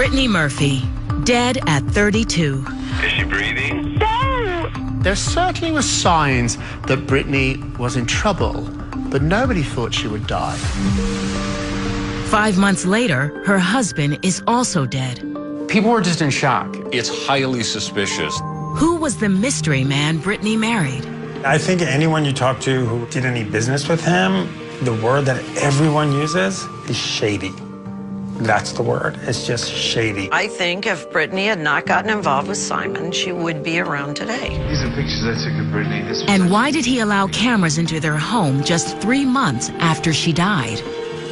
Brittnay Murphy, dead at 32. Is she breathing? No! There certainly were signs that Brittnay was in trouble, but nobody thought she would die. 5 months later, her husband is also dead. People were just in shock. It's highly suspicious. Who was the mystery man Brittnay married? I think anyone you talk to who did any business with him, the word that everyone uses is shady. That's the word. It's just shady. I think if Brittnay had not gotten involved with Simon, she would be around today. These are pictures I took of Brittnay. And why did he allow cameras into their home just 3 months after she died?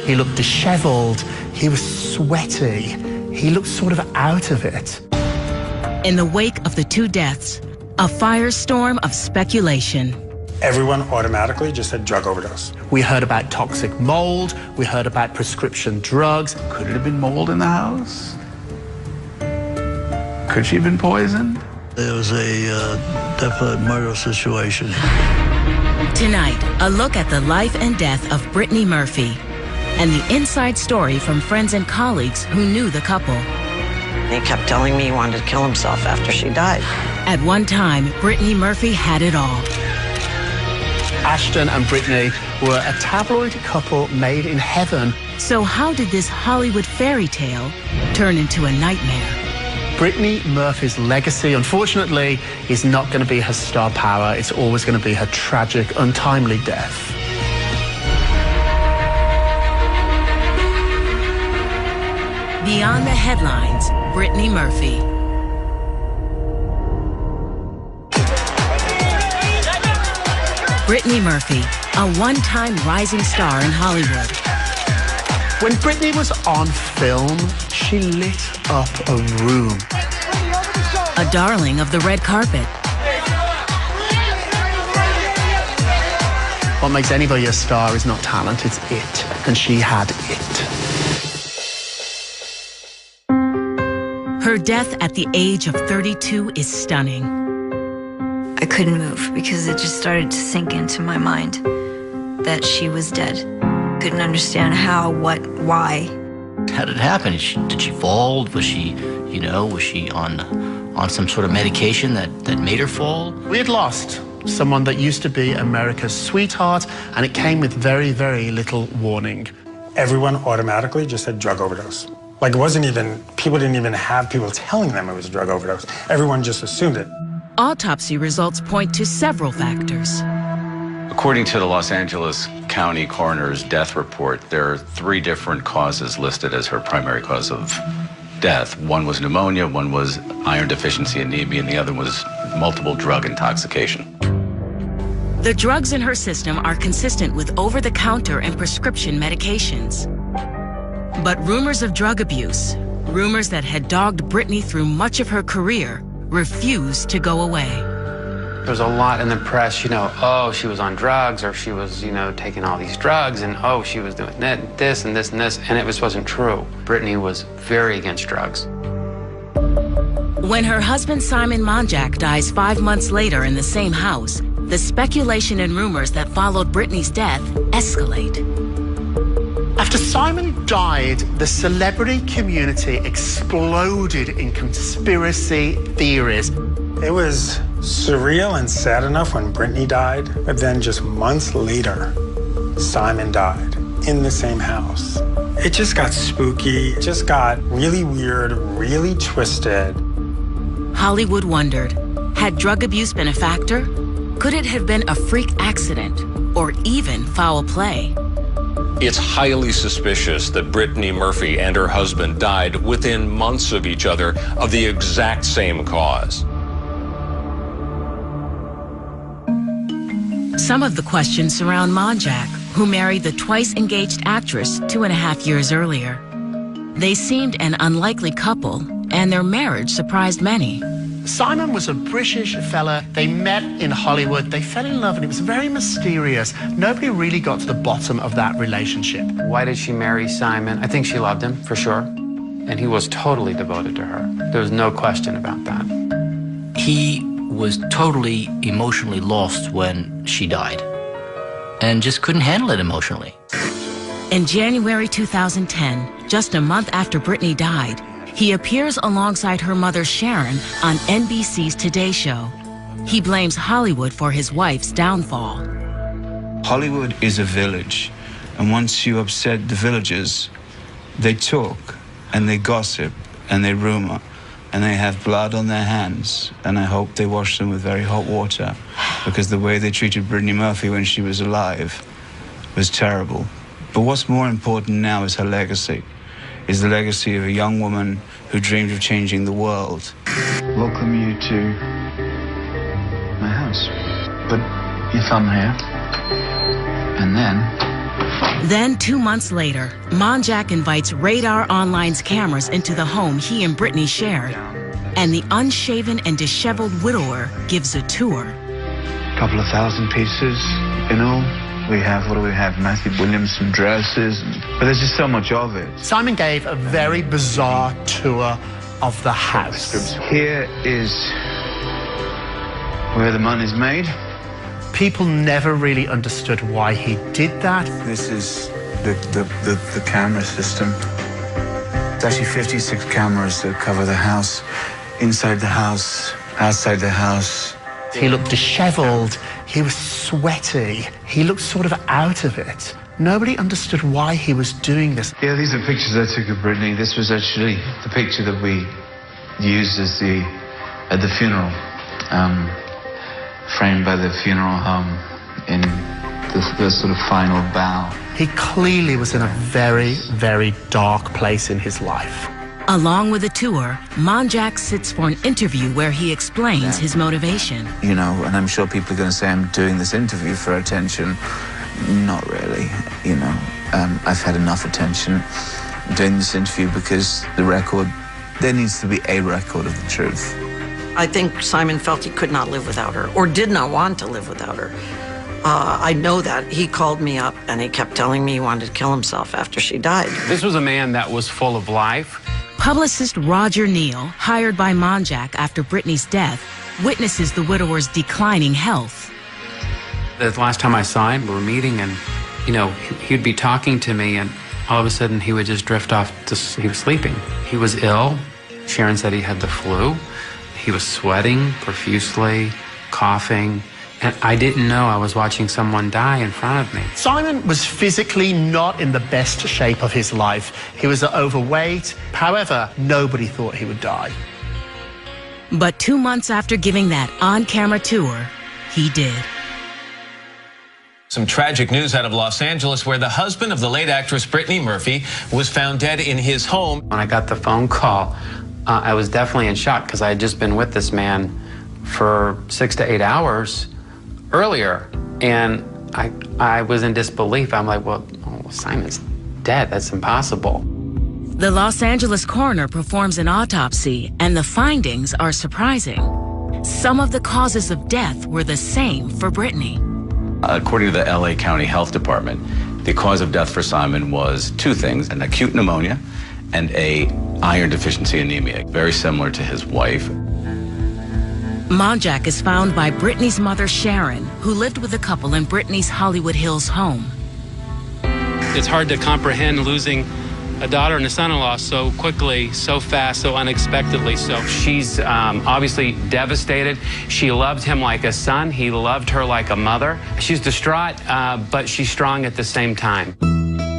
He looked disheveled. He was sweaty. He looked sort of out of it. In the wake of the 2 deaths, a firestorm of speculation. Everyone automatically just said drug overdose. We heard about toxic mold. We heard about prescription drugs. Could it have been mold in the house? Could she have been poisoned? There was a definite murder situation. Tonight, a look at the life and death of Brittnay Murphy and the inside story from friends and colleagues who knew the couple. He kept telling me he wanted to kill himself after she died. At one time, Brittnay Murphy had it all. Ashton and Brittnay were a tabloid couple made in heaven. So how did this Hollywood fairy tale turn into a nightmare? Brittnay Murphy's legacy, unfortunately, is not going to be her star power. It's always going to be her tragic, untimely death. Beyond the headlines, Brittnay Murphy. Brittnay Murphy, a one-time rising star in Hollywood. When Brittnay was on film, she lit up a room. A darling of the red carpet. What makes anybody a star is not talent, it's it. And she had it. Her death at the age of 32 is stunning. I couldn't move because it just started to sink into my mind that she was dead. Couldn't understand how, what, why. How did it happen? Did she fall? Was she, was she on some sort of medication that made her fall? We had lost someone that used to be America's sweetheart, and it came with very, very little warning. Everyone automatically just said drug overdose. Like, it wasn't even, people didn't even have people telling them it was a drug overdose. Everyone just assumed it. Autopsy results point to several factors. According to the Los Angeles County Coroner's death report, there are 3 different causes listed as her primary cause of death. One was pneumonia, one was iron deficiency anemia, and the other was multiple drug intoxication. The drugs in her system are consistent with over-the-counter and prescription medications. But rumors of drug abuse, rumors that had dogged Brittnay through much of her career, refused to go away. There was a lot in the press, oh, she was on drugs, or she was, taking all these drugs, and oh, she was doing this and this and this, and it wasn't true. Brittnay was very against drugs. When her husband Simon Monjack dies 5 months later in the same house, the speculation and rumors that followed Brittnay's death escalate. After Simon died, the celebrity community exploded in conspiracy theories. It was surreal and sad enough when Brittnay died, but then just months later, Simon died in the same house. It just got spooky. It just got really weird, really twisted. Hollywood wondered, had drug abuse been a factor? Could it have been a freak accident or even foul play? It's highly suspicious that Brittnay Murphy and her husband died within months of each other of the exact same cause. Some of the questions surround Monjack, who married the twice-engaged actress 2.5 years earlier. They seemed an unlikely couple, and their marriage surprised many. Simon was a British fella. They met in Hollywood. They fell in love, and it was very mysterious. Nobody really got to the bottom of that relationship. Why did she marry Simon? I think she loved him, for sure. And he was totally devoted to her. There was no question about that. He was totally emotionally lost when she died and just couldn't handle it emotionally. In January 2010, just a month after Brittnay died, He appears alongside her mother Sharon on NBC's Today Show. He blames Hollywood for his wife's downfall. Hollywood is a village, and once you upset the villagers, they talk, and they gossip, and they rumor, and they have blood on their hands, and I hope they wash them with very hot water, because the way they treated BrittnayMurphy when she was alive was terrible. But what's more important now is her legacy, is the legacy of a young woman who dreamed of changing the world. Welcome you to my house. But you found here. And Then 2 months later, Monjack invites Radar Online's cameras into the home he and Brittnay shared, and the unshaven and disheveled widower gives a tour. a couple of thousand pieces in all. We have, what do we have? Matthew Williamson dresses, but there's just so much of it. Simon gave a very bizarre tour of the house. Here is where the money's made. People never really understood why he did that. This is the camera system. It's actually 56 cameras that cover the house, inside the house, outside the house. He looked disheveled, he was sweaty, he looked sort of out of it. Nobody understood why he was doing this. Yeah, these are pictures I took of Brittnay. This was actually the picture that we used as at the funeral, framed by the funeral home in the sort of final bow. He clearly was in a very, very dark place in his life. Along with the tour, Monjack sits for an interview where he explains his motivation. You know, and I'm sure people are going to say I'm doing this interview for attention. Not really, you know. I've had enough attention. I'm doing this interview because there needs to be a record of the truth. I think Simon felt he could not live without her, or did not want to live without her. I know that. He called me up and he kept telling me he wanted to kill himself after she died. This was a man that was full of life. Publicist Roger Neal, hired by Monjack after Brittnay's death, witnesses the widower's declining health. The last time I saw him, we were meeting, and, you know, he'd be talking to me, and all of a sudden he would just drift off he was sleeping. He was ill. Sharon said he had the flu. He was sweating profusely, coughing, and I didn't know I was watching someone die in front of me. Simon was physically not in the best shape of his life. He was overweight. However, nobody thought he would die. But 2 months after giving that on-camera tour, he did. Some tragic news out of Los Angeles, where the husband of the late actress Brittnay Murphy was found dead in his home. When I got the phone call, I was definitely in shock because I had just been with this man for 6 to 8 hours earlier, and I was in disbelief. I'm like, well, Simon's dead. That's impossible. The Los Angeles coroner performs an autopsy, and the findings are surprising. Some of the causes of death were the same for Brittnay. According to the LA County Health Department, the cause of death for Simon was two things: an acute pneumonia and a iron deficiency anemia, very similar to his wife. Monjack is found by Brittnay's mother, Sharon, who lived with the couple in Brittnay's Hollywood Hills home. It's hard to comprehend losing a daughter and a son-in-law so quickly, so fast, so unexpectedly. So she's obviously devastated. She loved him like a son. He loved her like a mother. She's distraught, but she's strong at the same time.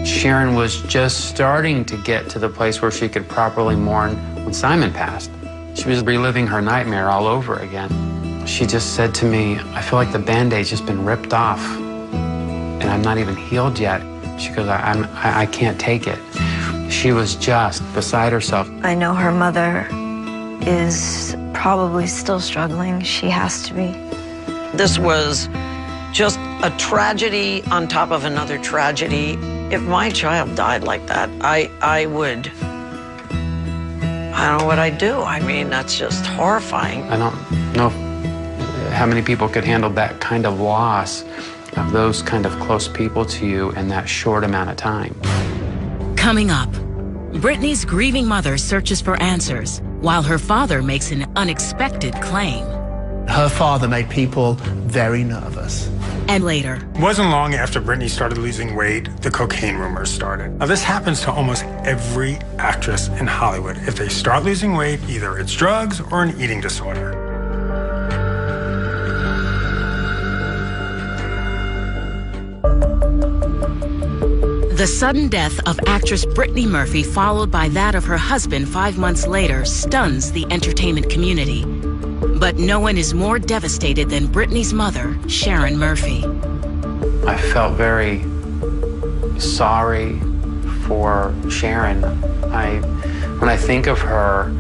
Sharon was just starting to get to the place where she could properly mourn when Simon passed. She was reliving her nightmare all over again. She just said to me, I feel like the Band-Aid's just been ripped off and I'm not even healed yet. She goes, I can't take it. She was just beside herself. I know her mother is probably still struggling. She has to be. This was just a tragedy on top of another tragedy. If my child died like that, I don't know what I'd do. I mean, that's just horrifying. I don't know how many people could handle that kind of loss of those kind of close people to you in that short amount of time. Coming up, Brittnay's grieving mother searches for answers, while her father makes an unexpected claim. Her father made people very nervous. And later. It wasn't long after Brittnay started losing weight, the cocaine rumors started. Now, this happens to almost every actress in Hollywood. If they start losing weight, either it's drugs or an eating disorder. The sudden death of actress Brittnay Murphy, followed by that of her husband 5 months later, stuns the entertainment community. But no one is more devastated than Brittnay's mother, Sharon Murphy. I felt very sorry for Sharon. When I think of her,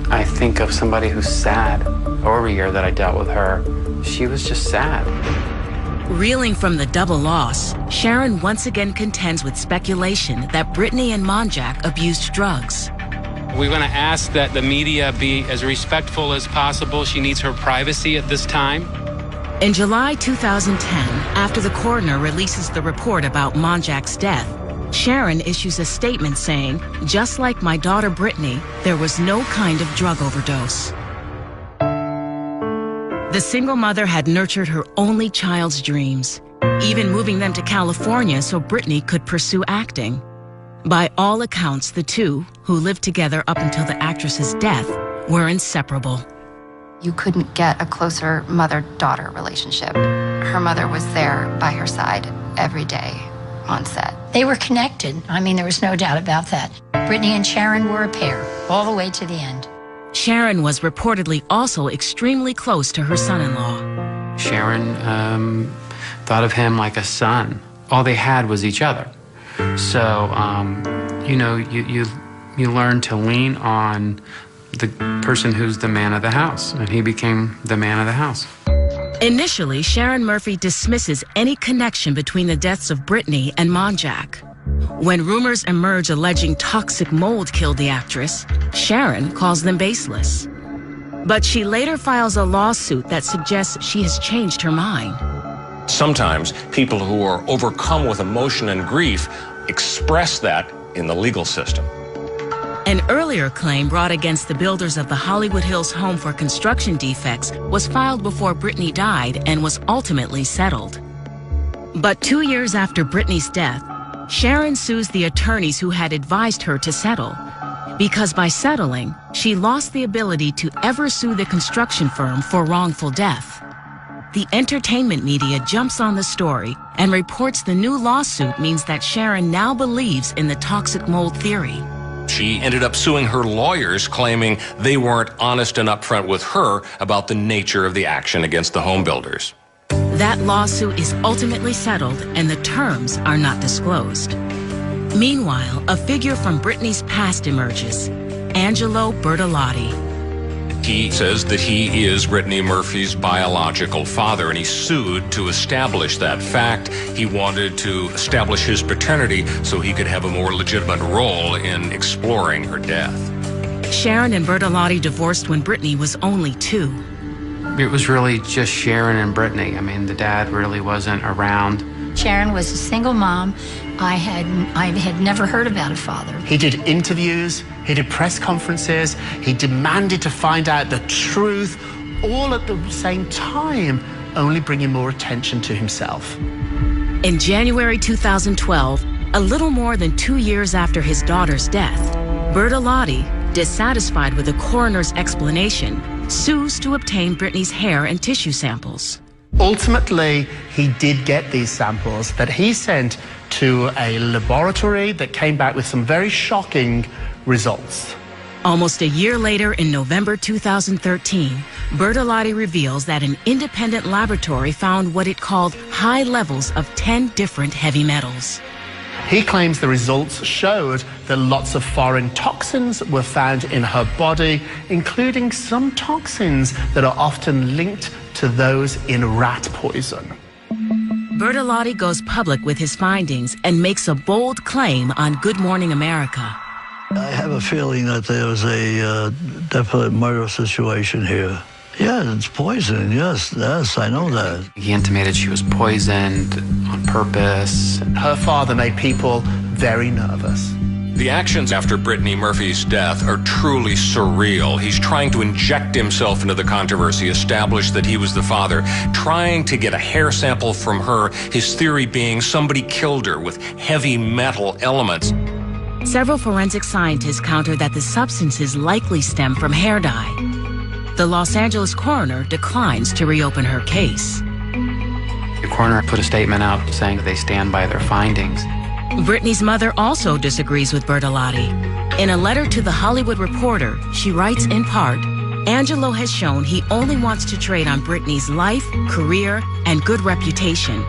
I think of somebody who's sad. Over a year that I dealt with her, she was just sad. Reeling from the double loss, Sharon once again contends with speculation that Brittnay and Monjack abused drugs. We want to ask that the media be as respectful as possible. She needs her privacy at this time. In July 2010, after the coroner releases the report about Monjack's death, Sharon issues a statement saying, "Just like my daughter Brittnay, there was no kind of drug overdose." The single mother had nurtured her only child's dreams, even moving them to California so Brittnay could pursue acting. By all accounts, the two, who lived together up until the actress's death, were inseparable. You couldn't get a closer mother-daughter relationship. Her mother was there by her side every day on set. They were connected. I mean, there was no doubt about that. Brittnay and Sharon were a pair, all the way to the end. Sharon was reportedly also extremely close to her son-in-law. Sharon thought of him like a son. All they had was each other. So, you know, you learn to lean on the person who's the man of the house, and he became the man of the house. Initially, Sharon Murphy dismisses any connection between the deaths of Brittnay and Monjack. When rumors emerge alleging toxic mold killed the actress, Sharon calls them baseless. But she later files a lawsuit that suggests she has changed her mind. Sometimes people who are overcome with emotion and grief express that in the legal system. An earlier claim brought against the builders of the Hollywood Hills home for construction defects was filed before Brittnay died and was ultimately settled. But 2 years after Brittnay's death, Sharon sues the attorneys who had advised her to settle, because by settling, she lost the ability to ever sue the construction firm for wrongful death. The entertainment media jumps on the story and reports the new lawsuit means that Sharon now believes in the toxic mold theory. She ended up suing her lawyers, claiming they weren't honest and upfront with her about the nature of the action against the home builders. That lawsuit is ultimately settled and the terms are not disclosed. Meanwhile, a figure from Brittnay's past emerges, Angelo Bertolotti. He says that he is Brittnay Murphy's biological father, and he sued to establish that fact. He wanted to establish his paternity so he could have a more legitimate role in exploring her death. Sharon and Bertolotti divorced when Brittnay was only 2. It was really just Sharon and Brittnay. I mean, the dad really wasn't around. Sharon was a single mom. I had never heard about a father. He did interviews, he did press conferences, he demanded to find out the truth, all at the same time, only bringing more attention to himself. In January 2012, a little more than 2 years after his daughter's death, Bertolotti, dissatisfied with the coroner's explanation, sues to obtain Brittnay's hair and tissue samples. Ultimately, he did get these samples that he sent to a laboratory that came back with some very shocking results. Almost a year later, in November 2013, Bertolotti reveals that an independent laboratory found what it called high levels of 10 different heavy metals. He claims the results showed that lots of foreign toxins were found in her body, including some toxins that are often linked to those in rat poison. Bertolotti goes public with his findings and makes a bold claim on Good Morning America. I have a feeling that there was a definite murder situation here. Yeah, it's poison, yes, I know that. He intimated she was poisoned on purpose. Her father made people very nervous. The actions after Brittnay Murphy's death are truly surreal. He's trying to inject himself into the controversy, establish that he was the father, trying to get a hair sample from her, his theory being somebody killed her with heavy metal elements. Several forensic scientists counter that the substances likely stem from hair dye. The Los Angeles coroner declines to reopen her case. The coroner put a statement out saying that they stand by their findings. Brittnay's mother also disagrees with Bertolotti. In a letter to The Hollywood Reporter, she writes in part, Angelo has shown he only wants to trade on Brittnay's life, career, and good reputation,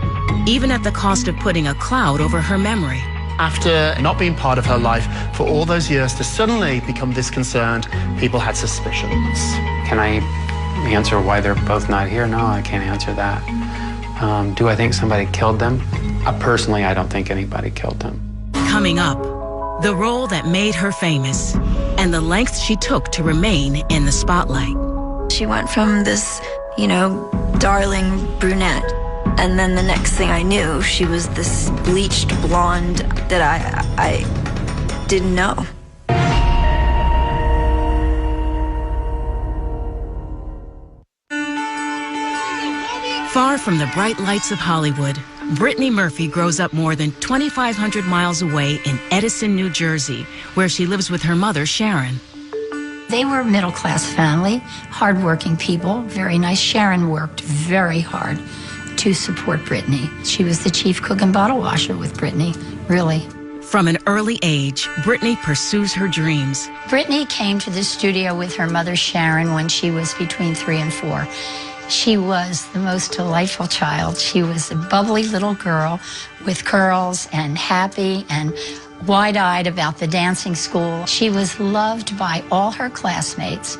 even at the cost of putting a cloud over her memory. After not being part of her life for all those years, to suddenly become this concerned, people had suspicions. Can I answer why they're both not here? No, I can't answer that. Do I think somebody killed them? Personally, I don't think anybody killed them. Coming up, the role that made her famous and the lengths she took to remain in the spotlight. She went from this, darling brunette, and then the next thing I knew, she was this bleached blonde that I didn't know. Far from the bright lights of Hollywood, Brittnay Murphy grows up more than 2,500 miles away in Edison, New Jersey, where she lives with her mother, Sharon. They were a middle-class family, hardworking people, very nice. Sharon worked very hard to support Brittnay. She was the chief cook and bottle washer with Brittnay, really. From an early age, Brittnay pursues her dreams. Brittnay came to the studio with her mother, Sharon, when she was between 3 and 4. She was the most delightful child. She was a bubbly little girl with curls and happy and wide-eyed about the dancing school. She was loved by all her classmates.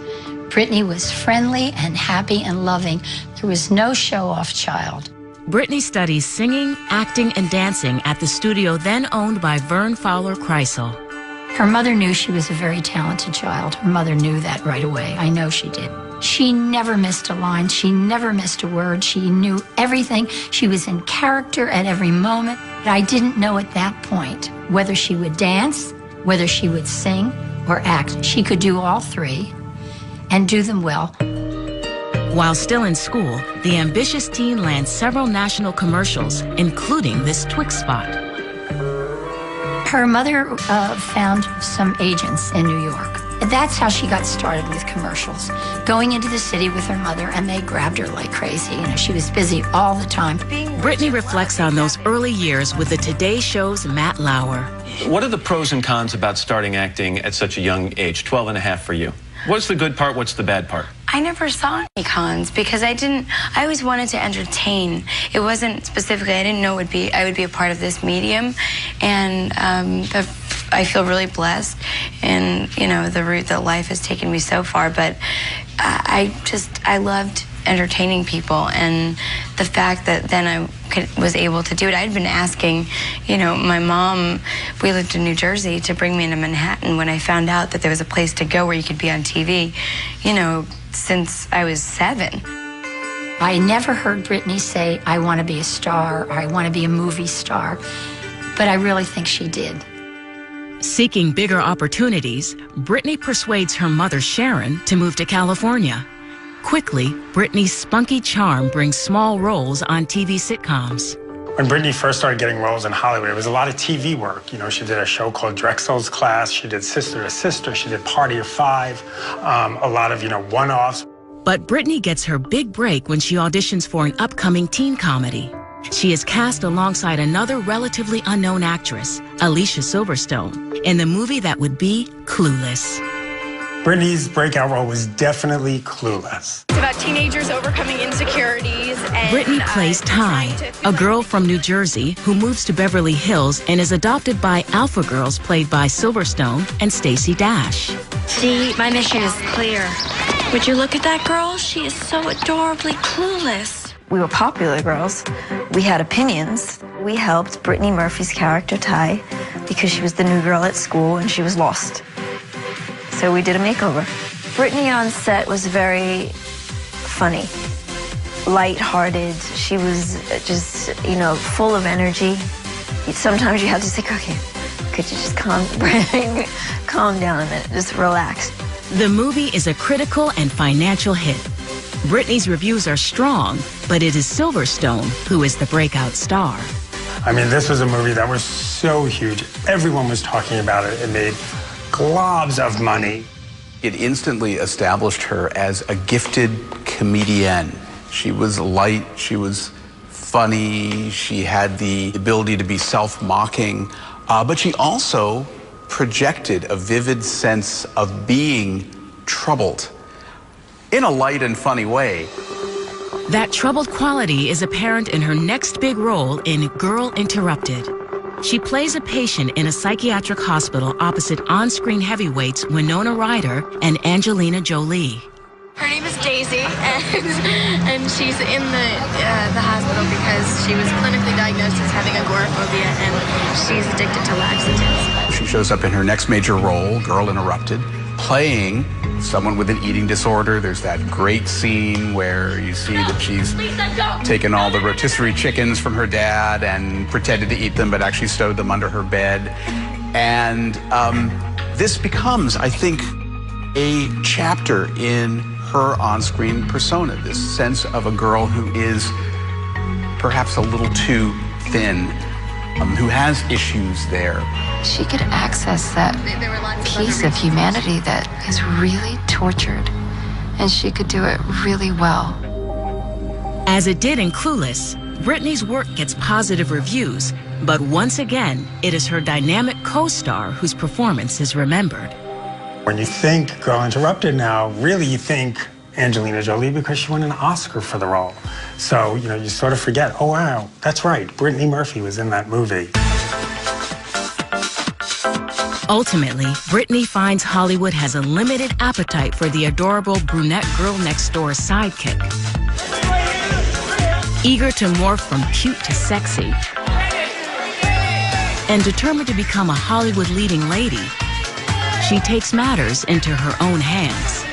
Brittnay was friendly and happy and loving. There was no show-off child. Brittnay studies singing, acting, and dancing at the studio then owned by Vern Fowler Kreisel. Her mother knew she was a very talented child. Her mother knew that right away. I know she did. She never missed a line. She never missed a word. She knew everything. She was in character at every moment. But I didn't know at that point whether she would dance, whether she would sing or act. She could do all three and do them well. While still in school, the ambitious teen lands several national commercials, including this Twix spot. Her mother found some agents in New York. That's how she got started with commercials. Going into the city with her mother, and they grabbed her like crazy. She was busy all the time. Brittnay reflects on those early years with the Today Show's Matt Lauer. What are the pros and cons about starting acting at such a young age, 12 and a half for you? What's the good part? What's the bad part? I never saw any cons because I always wanted to entertain. It wasn't specifically, I didn't know I would be a part of this medium. And I feel really blessed in, the route that life has taken me so far. But I loved entertaining people, and the fact that then I was able to do it. I'd been asking, my mom, we lived in New Jersey, to bring me into Manhattan when I found out that there was a place to go where you could be on TV, since I was 7. I never heard Brittnay say, I want to be a star, or I want to be a movie star, but I really think she did. Seeking bigger opportunities, Brittnay persuades her mother, Sharon, to move to California. Quickly, Brittnay's spunky charm brings small roles on TV sitcoms. When Brittnay first started getting roles in Hollywood, it was a lot of TV work. She did a show called Drexel's Class. She did Sister to Sister. She did Party of Five. A lot of, one-offs. But Brittnay gets her big break when she auditions for an upcoming teen comedy. She is cast alongside another relatively unknown actress, Alicia Silverstone, in the movie that would be Clueless. Brittnay's breakout role was definitely Clueless. It's about teenagers overcoming insecurities. And Brittnay plays Ty, a girl from New Jersey who moves to Beverly Hills and is adopted by alpha girls played by Silverstone and Stacey Dash. See, my mission is clear. Would you look at that girl? She is so adorably clueless. We were popular girls. We had opinions. We helped Brittnay Murphy's character, Ty, because she was the new girl at school and she was lost. So we did a makeover. Brittnay on set was very funny, lighthearted. She was just, full of energy. Sometimes you had to think, okay, could you just calm down a minute, just relax. The movie is a critical and financial hit. Brittnay's reviews are strong, but it is Silverstone who is the breakout star. I mean, this was a movie that was so huge. Everyone was talking about it. It made globs of money. It instantly established her as a gifted comedienne. She was light, she was funny, she had the ability to be self-mocking, but she also projected a vivid sense of being troubled in a light and funny way. That troubled quality is apparent in her next big role in Girl Interrupted. She plays a patient in a psychiatric hospital opposite on-screen heavyweights Winona Ryder and Angelina Jolie. Her name is Daisy, and she's in the hospital because she was clinically diagnosed as having agoraphobia, and she's addicted to laxatives. She shows up in her next major role, Girl Interrupted, playing someone with an eating disorder. There's that great scene where you see that she's taken all the rotisserie chickens from her dad and pretended to eat them, but actually stowed them under her bed. And this becomes, I think, a chapter in her on-screen persona, this sense of a girl who is perhaps a little too thin, who has issues there. She could access that piece of humanity that is really tortured, and she could do it really well. As it did in Clueless, Brittnay's work gets positive reviews, but once again, it is her dynamic co-star whose performance is remembered. When you think Girl Interrupted now, really you think Angelina Jolie because she won an Oscar for the role. So, you know, you sort of forget, oh wow, that's right, BrittnayMurphy was in that movie. Ultimately, Brittnay finds Hollywood has a limited appetite for the adorable brunette girl next door sidekick. Eager to morph from cute to sexy, and determined to become a Hollywood leading lady, she takes matters into her own hands.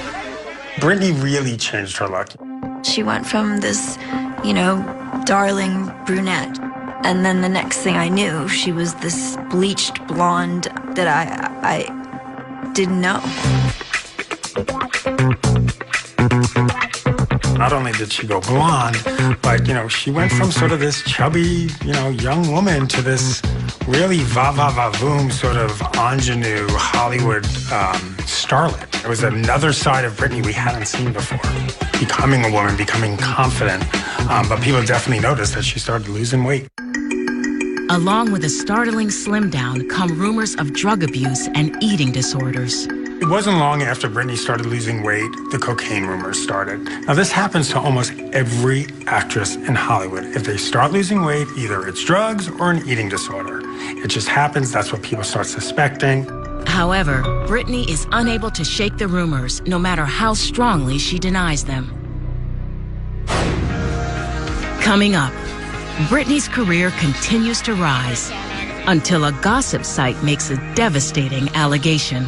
Brittnay really changed her look. She went from this, you know, darling brunette, and then the next thing I knew, she was this bleached blonde that I didn't know. Not only did she go blonde, but, you know, she went from sort of this chubby, you know, young woman to this really va-va-va-voom sort of ingenue Hollywood starlet. It was another side of Brittnay we hadn't seen before. Becoming a woman, becoming confident, but people definitely noticed that she started losing weight. Along with a startling slim down come rumors of drug abuse and eating disorders. It wasn't long after Brittnay started losing weight, the cocaine rumors started. Now, this happens to almost every actress in Hollywood. If they start losing weight, either it's drugs or an eating disorder. It just happens, that's what people start suspecting. However, Brittnay is unable to shake the rumors, no matter how strongly she denies them. Coming up, Brittnay's career continues to rise until a gossip site makes a devastating allegation.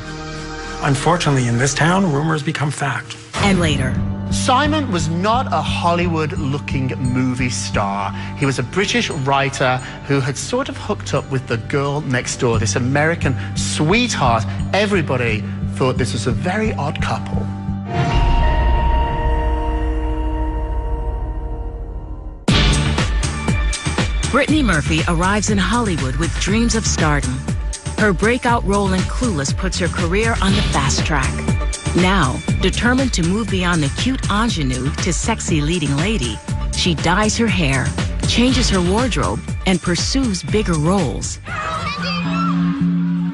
Unfortunately, in this town, rumors become fact. And later, Simon was not a Hollywood-looking movie star. He was a British writer who had sort of hooked up with the girl next door, this American sweetheart. Everybody thought this was a very odd couple. Brittnay Murphy arrives in Hollywood with dreams of stardom. Her breakout role in Clueless puts her career on the fast track. Now, determined to move beyond the cute ingenue to sexy leading lady, she dyes her hair, changes her wardrobe, and pursues bigger roles.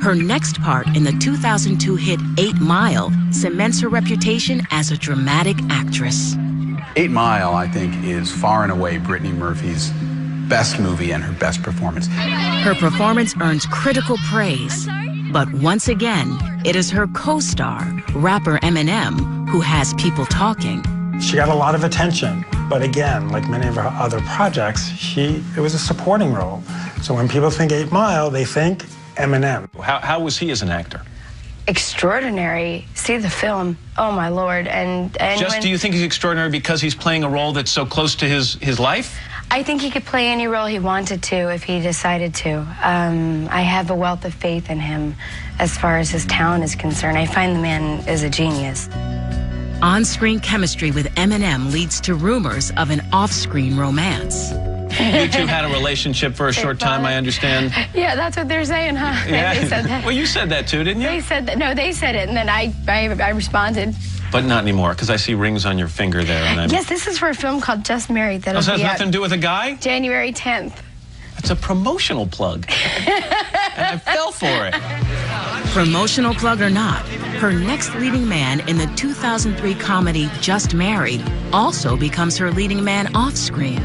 Her next part in the 2002 hit 8 Mile cements her reputation as a dramatic actress. 8 Mile, I think, is far and away Brittnay Murphy's best movie and her best performance. Her performance earns critical praise, but once again, it is her co-star, rapper Eminem, who has people talking. She got a lot of attention, but again, like many of her other projects, it was a supporting role. So when people think 8 Mile, they think Eminem. How was he as an actor? Extraordinary. See the film. Oh my Lord. And do you think he's extraordinary because he's playing a role that's so close to his life? I think he could play any role he wanted to if he decided to. I have a wealth of faith in him as far as his talent is concerned. I find the man is a genius. On-screen chemistry with Eminem leads to rumors of an off-screen romance. You two had a relationship for a short time, I understand. Yeah, that's what they're saying, huh? Yeah. They said that. Well, you said that too, didn't you? They said that. No, they said it, and then I responded. But not anymore, because I see rings on your finger there. And Yes, this is for a film called Just Married. That has nothing to do with a guy? January 10th. It's a promotional plug. And I fell for it. Promotional plug or not, her next leading man in the 2003 comedy Just Married also becomes her leading man off-screen,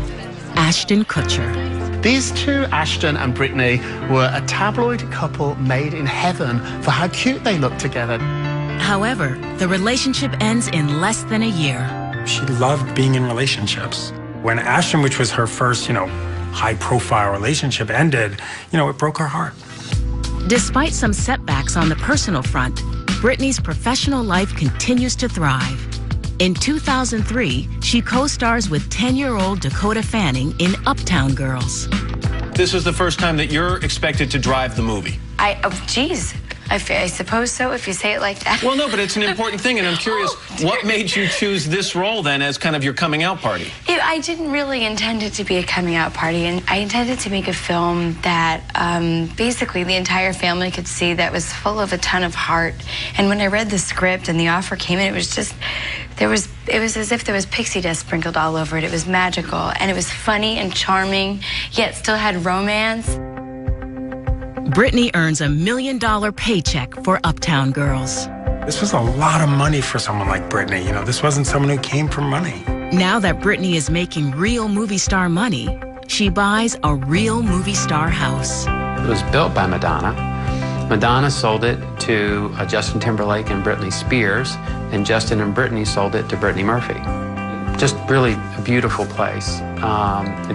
Ashton Kutcher. These two, Ashton and Brittnay, were a tabloid couple made in heaven for how cute they looked together. However, the relationship ends in less than a year. She loved being in relationships. When Ashton, which was her first, high-profile relationship ended, it broke her heart. Despite some setbacks on the personal front, Brittnay's professional life continues to thrive. In 2003, she co-stars with 10-year-old Dakota Fanning in Uptown Girls. This is the first time that you're expected to drive the movie. Geez. I suppose so, if you say it like that. Well, no, but it's an important thing, and I'm curious, what made you choose this role, then, as kind of your coming out party? I didn't really intend it to be a coming out party, and I intended to make a film that basically the entire family could see that was full of a ton of heart. And when I read the script and the offer came in, it was just, it was as if there was pixie dust sprinkled all over it. It was magical, and it was funny and charming, yet still had romance. Brittnay earns $1 million paycheck for Uptown Girls. This was a lot of money for someone like Brittnay. This wasn't someone who came from money. Now that Brittnay is making real movie star money, she buys a real movie star house. It was built by Madonna. Madonna sold it to Justin Timberlake and Britney Spears, and Justin and Brittnay sold it to BrittnayMurphy. Just really a beautiful place.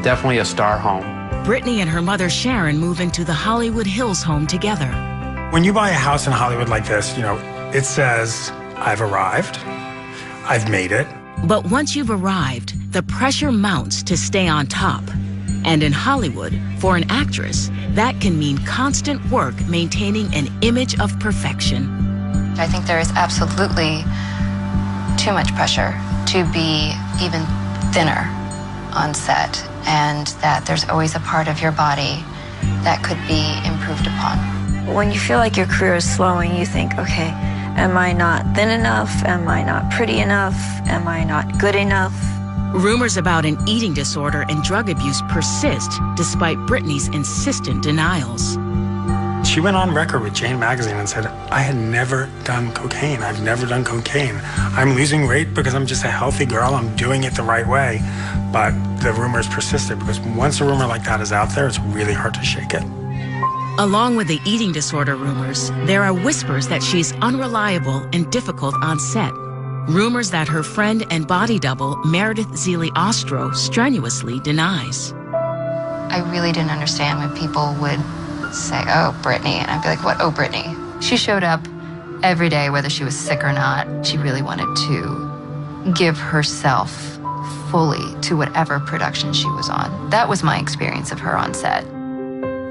Definitely a star home. Brittnay and her mother Sharon move into the Hollywood Hills home together. When you buy a house in Hollywood like this, it says, I've arrived, I've made it. But once you've arrived, the pressure mounts to stay on top. And in Hollywood, for an actress, that can mean constant work maintaining an image of perfection. I think there is absolutely too much pressure to be even thinner on set, and that there's always a part of your body that could be improved upon. When you feel like your career is slowing, you think, okay, am I not thin enough? Am I not pretty enough? Am I not good enough? Rumors about an eating disorder and drug abuse persist despite Brittnay's insistent denials. She went on record with Jane Magazine and said, I had never done cocaine. I've never done cocaine. I'm losing weight because I'm just a healthy girl. I'm doing it the right way. But the rumors persisted because once a rumor like that is out there, it's really hard to shake it. Along with the eating disorder rumors, there are whispers that she's unreliable and difficult on set. Rumors that her friend and body double, Meredith Zeeley Ostro, strenuously denies. I really didn't understand when people would say, oh, Brittnay, and I'd be like, what, oh, Brittnay? She showed up every day, whether she was sick or not. She really wanted to give herself fully to whatever production she was on. That was my experience of her on set.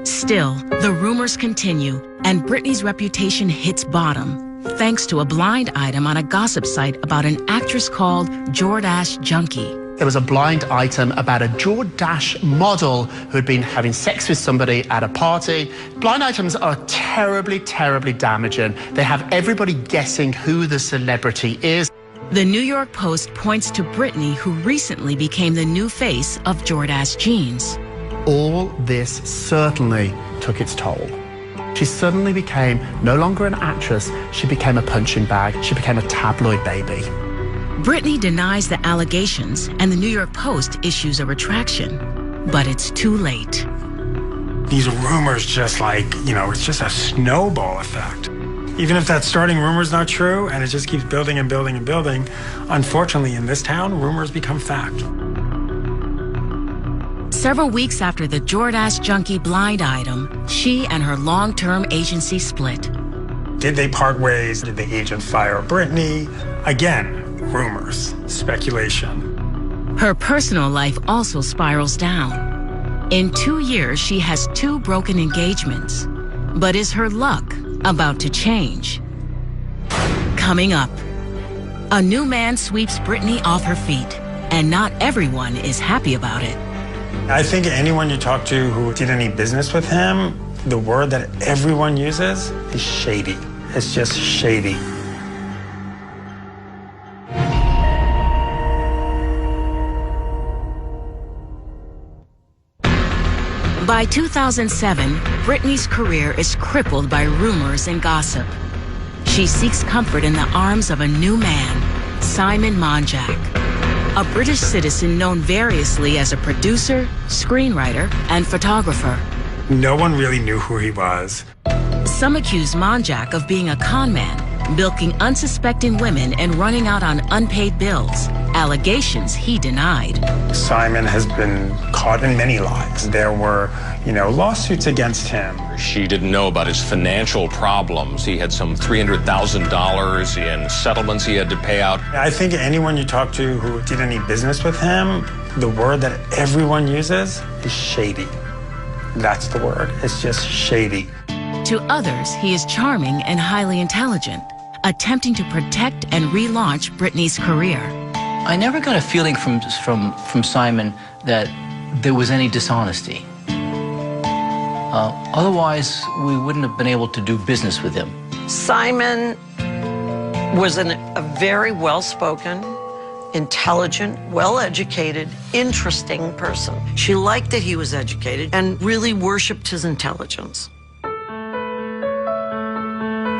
Still, the rumors continue, and Brittnay's reputation hits bottom, thanks to a blind item on a gossip site about an actress called Jordache Junkie. There was a blind item about a Jordache model who had been having sex with somebody at a party. Blind items are terribly, terribly damaging. They have everybody guessing who the celebrity is. The New York Post points to Brittnay, who recently became the new face of Jordache jeans. All this certainly took its toll. She suddenly became no longer an actress, she became a punching bag, she became a tabloid baby. Brittnay denies the allegations, and the New York Post issues a retraction. But it's too late. These rumors just it's just a snowball effect. Even if that starting rumor's not true, and it just keeps building and building and building, unfortunately in this town, rumors become fact. Several weeks after the Jordache Junkie blind item, she and her long-term agency split. Did they part ways? Did the agent fire Brittnay? Again, rumors, speculation. Her personal life also spirals down. In 2 years, she has 2 broken engagements. But is her luck about to change? Coming up, a new man sweeps Brittnay off her feet, and not everyone is happy about it. I think anyone you talk to who did any business with him, the word that everyone uses is shady. It's just shady. By 2007, Brittnay's career is crippled by rumors and gossip. She seeks comfort in the arms of a new man, Simon Monjack, a British citizen known variously as a producer, screenwriter, and photographer. No one really knew who he was. Some accuse Monjack of being a con man, bilking unsuspecting women and running out on unpaid bills, allegations he denied. Simon has been caught in many lies. There were, lawsuits against him. She didn't know about his financial problems. He had some $300,000 in settlements he had to pay out. I think anyone you talk to who did any business with him, the word that everyone uses is shady. That's the word. It's just shady. To others, he is charming and highly intelligent, attempting to protect and relaunch Brittnay's career. I never got a feeling from Simon that there was any dishonesty. Otherwise, we wouldn't have been able to do business with him. Simon was a very well-spoken, intelligent, well-educated, interesting person. She liked that he was educated and really worshipped his intelligence.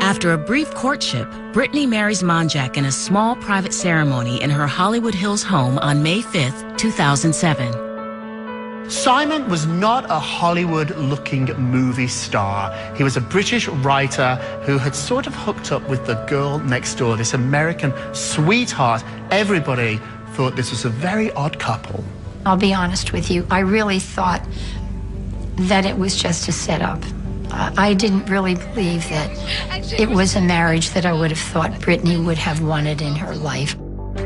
After a brief courtship, Brittnay marries Monjack in a small private ceremony in her Hollywood Hills home on May 5th, 2007. Simon was not a Hollywood-looking movie star. He was a British writer who had sort of hooked up with the girl next door, this American sweetheart. Everybody thought this was a very odd couple. I'll be honest with you, I really thought that it was just a setup. I didn't really believe that it was a marriage that I would have thought Brittnay would have wanted in her life.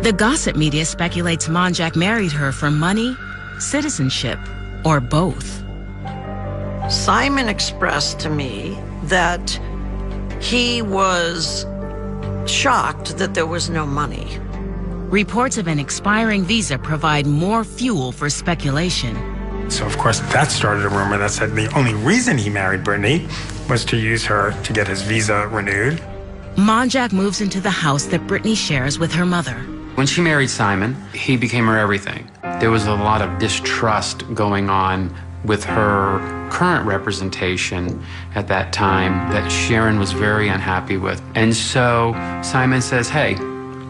The gossip media speculates Monjack married her for money, citizenship, or both. Simon expressed to me that he was shocked that there was no money. Reports of an expiring visa provide more fuel for speculation. So, of course, that started a rumor that said the only reason he married Brittnay was to use her to get his visa renewed. Monjack moves into the house that Brittnay shares with her mother. When she married Simon, he became her everything. There was a lot of distrust going on with her current representation at that time that Sharon was very unhappy with. And so Simon says, hey,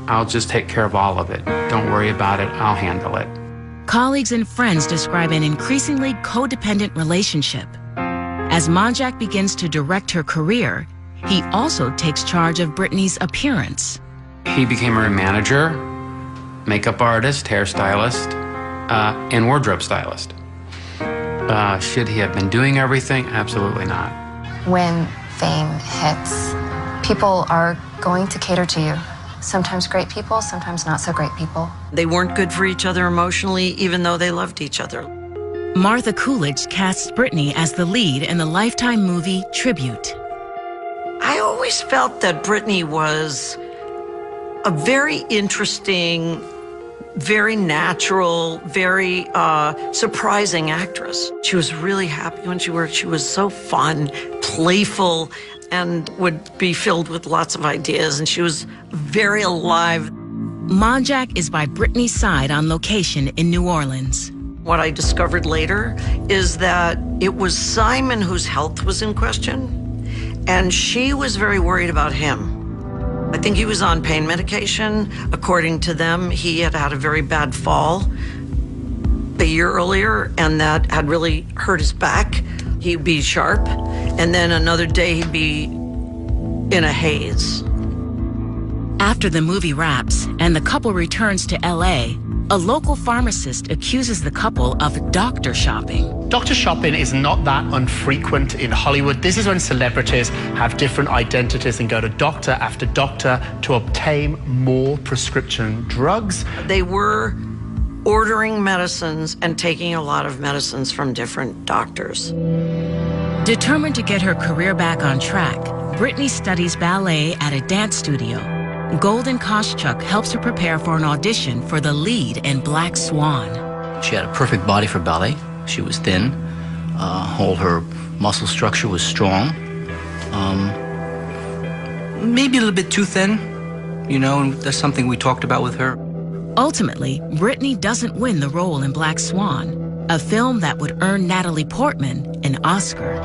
I'll just take care of all of it. Don't worry about it, I'll handle it. Colleagues and friends describe an increasingly codependent relationship. As Monjack begins to direct her career, he also takes charge of Brittnay's appearance. He became her manager, makeup artist, hairstylist, and wardrobe stylist. Should he have been doing everything? Absolutely not. When fame hits, people are going to cater to you. Sometimes great people, sometimes not so great people. They weren't good for each other emotionally, even though they loved each other. Martha Coolidge casts Brittnay as the lead in the Lifetime movie Tribute. I always felt that Brittnay was a very interesting, very natural, very surprising actress. She was really happy when she worked. She was so fun, playful, and would be filled with lots of ideas, and she was very alive. Monjack is by Brittnay's side on location in New Orleans. What I discovered later is that it was Simon whose health was in question, and she was very worried about him. I think he was on pain medication. According to them, he had had a very bad fall a year earlier, and that had really hurt his back. He'd be sharp, and then another day he'd be in a haze. After the movie wraps and the couple returns to LA, a local pharmacist accuses the couple of doctor shopping. Doctor shopping is not that infrequent in Hollywood. This is when celebrities have different identities and go to doctor after doctor to obtain more prescription drugs. They were ordering medicines and taking a lot of medicines from different doctors. Determined to get her career back on track, Brittnay studies ballet at a dance studio. Golden Koschuk helps her prepare for an audition for the lead in Black Swan. She had a perfect body for ballet. She was thin. All her muscle structure was strong. Maybe a little bit too thin, you know, and that's something we talked about with her. Ultimately, Brittnay doesn't win the role in Black Swan, a film that would earn Natalie Portman an Oscar.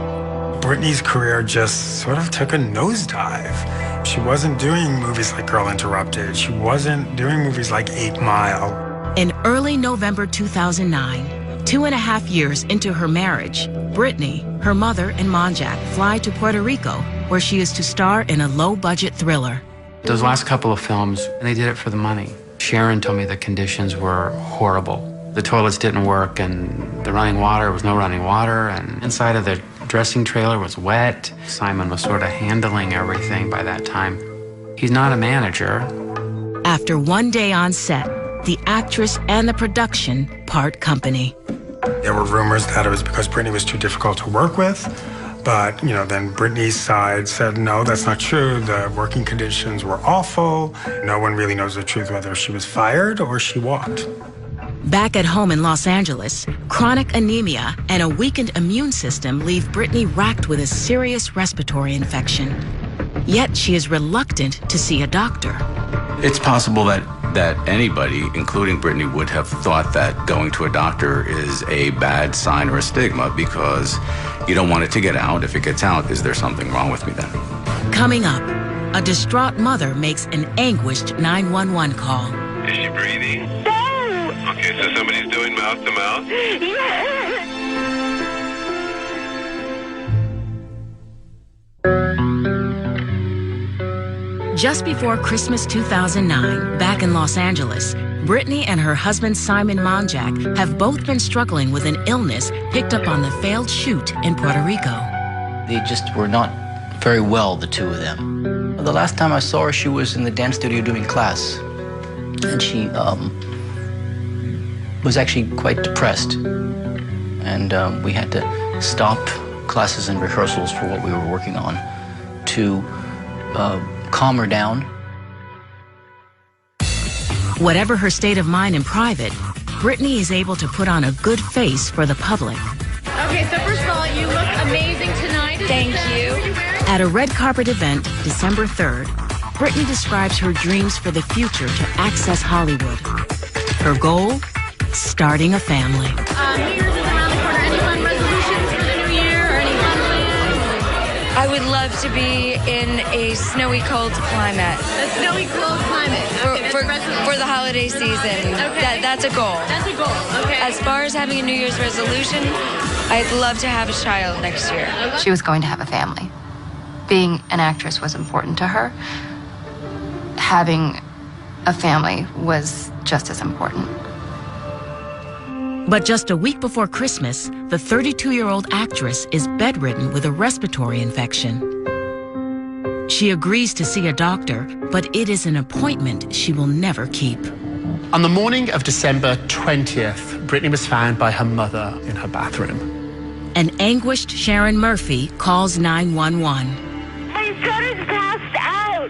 Brittnay's career just sort of took a nosedive. She wasn't doing movies like Girl Interrupted. She wasn't doing movies like 8 Mile. In early November 2009, 2.5 years into her marriage, Brittnay, her mother, and Monjack fly to Puerto Rico, where she is to star in a low-budget thriller. Those last couple of films, they did it for the money. Sharon told me the conditions were horrible. The toilets didn't work, and the running water was no running water, and inside of the dressing trailer was wet. Simon was sort of handling everything by that time. He's not a manager. After one day on set, the actress and the production part company. There were rumors that it was because Brittnay was too difficult to work with, but, you know, then Brittnay's side said, no, that's not true. The working conditions were awful. No one really knows the truth, whether she was fired or she walked. Back at home in Los Angeles, chronic anemia and a weakened immune system leave Brittnay racked with a serious respiratory infection. Yet she is reluctant to see a doctor. It's possible that anybody, including Brittnay, would have thought that going to a doctor is a bad sign or a stigma because you don't want it to get out. If it gets out, is there something wrong with me then? Coming up, a distraught mother makes an anguished 911 call. Is she breathing? No! Okay, so somebody's doing mouth to mouth? Yes! Just before Christmas 2009, back in Los Angeles, Brittnay and her husband Simon Monjack have both been struggling with an illness picked up on the failed shoot in Puerto Rico. They just were not very well, the two of them. The last time I saw her, she was in the dance studio doing class. And she was actually quite depressed. And we had to stop classes and rehearsals for what we were working on to calm her down. Whatever her state of mind in private, Brittnay is able to put on a good face for the public. Okay, so first of all, you look amazing tonight. Thank you. At a red carpet event, December 3rd, Brittnay describes her dreams for the future to access Hollywood. Her goal? Starting a family. New Year's is around the corner. Any fun resolutions for the new year or any fun plans? I would love to be in a snowy, cold climate. A snowy, cold climate. Okay, For the holiday season. Okay. That's a goal. That's a goal. Okay. As far as having a New Year's resolution, I'd love to have a child next year. She was going to have a family. Being an actress was important to her. Having a family was just as important. But just a week before Christmas, the 32-year-old actress is bedridden with a respiratory infection. She agrees to see a doctor, but it is an appointment she will never keep. On the morning of December 20th, Brittnay was found by her mother in her bathroom. An anguished Sharon Murphy calls 911. My son is passed out.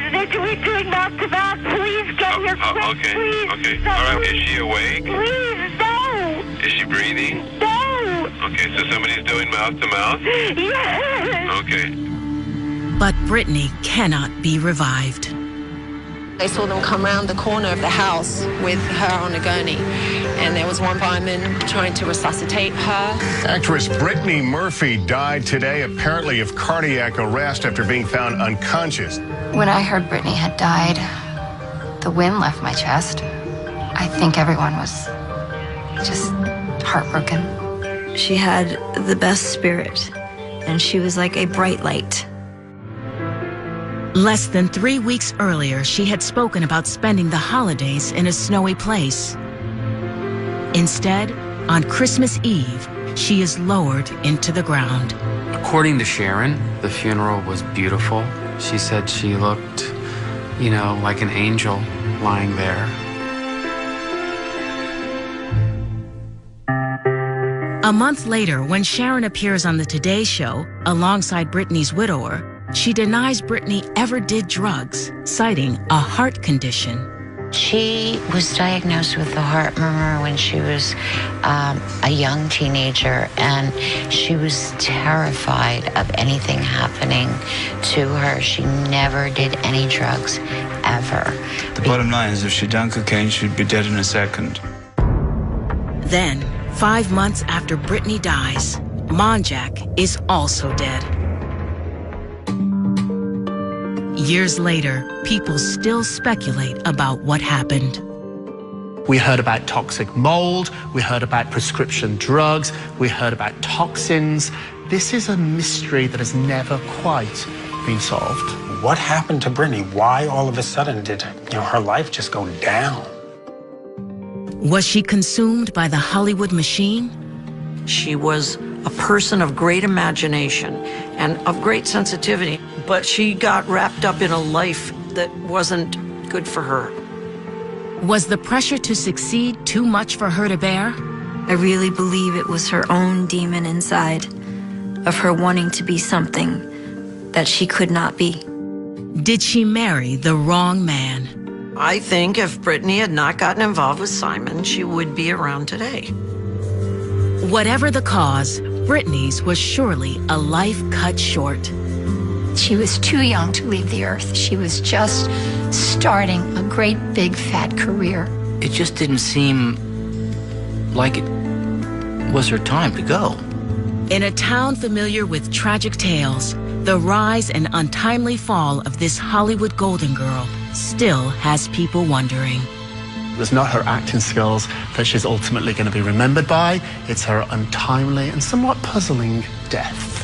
They're doing mouth to mouth. Please get here quick, Okay, please. okay. All right, is she awake? Please, no. Is she breathing? No. Okay, so somebody's doing mouth to mouth? Yes. Okay. But Brittnay cannot be revived. They saw them come round the corner of the house with her on a gurney, and there was one fireman trying to resuscitate her. Actress Brittnay Murphy died today, apparently of cardiac arrest after being found unconscious. When I heard Brittnay had died, the wind left my chest. I think everyone was just heartbroken. She had the best spirit, and she was like a bright light. Less than 3 weeks earlier, she had spoken about spending the holidays in a snowy place. Instead, on Christmas Eve, she is lowered into the ground. According to Sharon, the funeral was beautiful. She said she looked, you know, like an angel lying there. A month later, when Sharon appears on the Today Show alongside Brittnay's widower, she denies Brittnay ever did drugs, citing a heart condition. She was diagnosed with a heart murmur when she was a young teenager, and she was terrified of anything happening to her. She never did any drugs, ever. The bottom line is if she'd done cocaine, she'd be dead in a second. Then, 5 months after Brittnay dies, Monjack is also dead. Years later, people still speculate about what happened. We heard about toxic mold, we heard about prescription drugs, we heard about toxins. This is a mystery that has never quite been solved. What happened to Brittnay? Why all of a sudden did her life just go down? Was she consumed by the Hollywood machine? She was a person of great imagination and of great sensitivity, but she got wrapped up in a life that wasn't good for her. Was the pressure to succeed too much for her to bear? I really believe it was her own demon inside, of her wanting to be something that she could not be. Did she marry the wrong man? I think if Brittnay had not gotten involved with Simon, she would be around today. Whatever the cause, Brittnay's was surely a life cut short. She was too young to leave the earth. She was just starting a great big fat career. It just didn't seem like it was her time to go. In a town familiar with tragic tales, the rise and untimely fall of this Hollywood golden girl still has people wondering. It's not her acting skills that she's ultimately going to be remembered by. It's her untimely and somewhat puzzling death.